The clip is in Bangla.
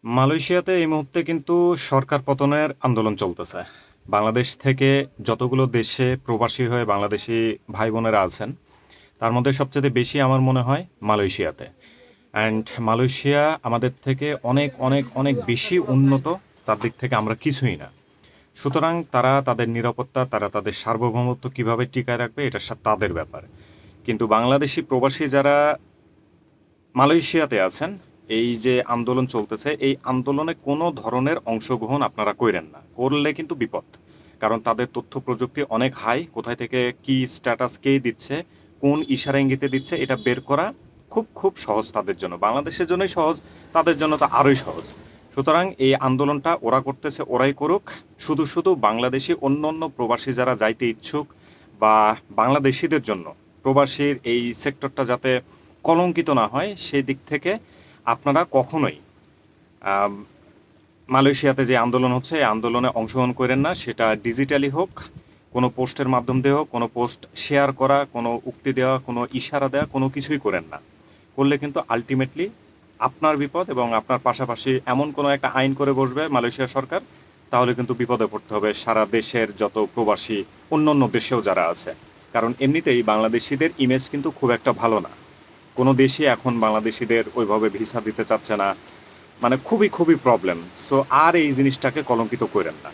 মালয়েশিয়াতে এই মুহূর্তে কিন্তু সরকার পতনের আন্দোলন চলতেছে। বাংলাদেশ থেকে যতগুলো দেশে প্রবাসী হয়ে বাংলাদেশি ভাই বোনেরা আছেন, তার মধ্যে সবচেয়ে বেশি আমার মনে হয় মালয়েশিয়াতে। অ্যান্ড মালয়েশিয়া আমাদের থেকে অনেক অনেক অনেক বেশি উন্নত, তার দিক থেকে আমরা কিছুই না। সুতরাং তারা তাদের নিরাপত্তা, তারা তাদের সার্বভৌমত্ব কীভাবে টিকায় রাখবে এটা তাদের ব্যাপার। কিন্তু বাংলাদেশি প্রবাসী যারা মালয়েশিয়াতে আছেন, এই যে আন্দোলন চলতেছে, এই আন্দোলনে কোনো ধরনের অংশগ্রহণ আপনারা কইরেন না। করলে কিন্তু বিপদ। কারণ তাদের তথ্য প্রযুক্তি অনেক হাই। কোথায় থেকে কি স্ট্যাটাস কে দিচ্ছে, কোন ইশারা ইঙ্গিতে দিচ্ছে, এটা বের করা খুব খুব সহজ তাদের জন্য। বাংলাদেশের জন্যই সহজ, তাদের জন্য তো আরোই সহজ। সুতরাং এই আন্দোলনটা ওরা করতেছে, ওরাই করুক। শুধু শুধু বাংলাদেশি অন্য অন্য প্রবাসী যারা যাইতে ইচ্ছুক বা বাংলাদেশিদের জন্য প্রবাসীর এই সেক্টরটা যাতে কলঙ্কিত না হয়, সেই দিক থেকে আপনারা কখনোই আম মালয়েশিয়াতে যে আন্দোলন হচ্ছে, এই আন্দোলনে অংশগ্রহণ করেন না। সেটা ডিজিটালি হোক, কোনো পোস্টের মাধ্যম দিয়ে হোক, কোনো পোস্ট শেয়ার করা, কোনো উক্তি দেওয়া, কোনো ইশারা দেওয়া, কোনো কিছুই করেন না। করলে কিন্তু আল্টিমেটলি আপনার বিপদ, এবং আপনার পাশাপাশি এমন কোনো একটা আইন করে বসবে মালয়েশিয়া সরকার, তাহলে কিন্তু বিপদে পড়তে হবে সারা দেশের যত প্রবাসী অন্য অন্য দেশেও যারা আছে। কারণ এমনিতেই বাংলাদেশিদের ইমেজ কিন্তু খুব একটা ভালো না। কোনো দেশই এখন বাংলাদেশিদের ওইভাবে ভিসা দিতে চাচ্ছে না। মানে খুবই খুবই প্রবলেম। সো আর এই জিনিসটাকে কলঙ্কিত করেন না।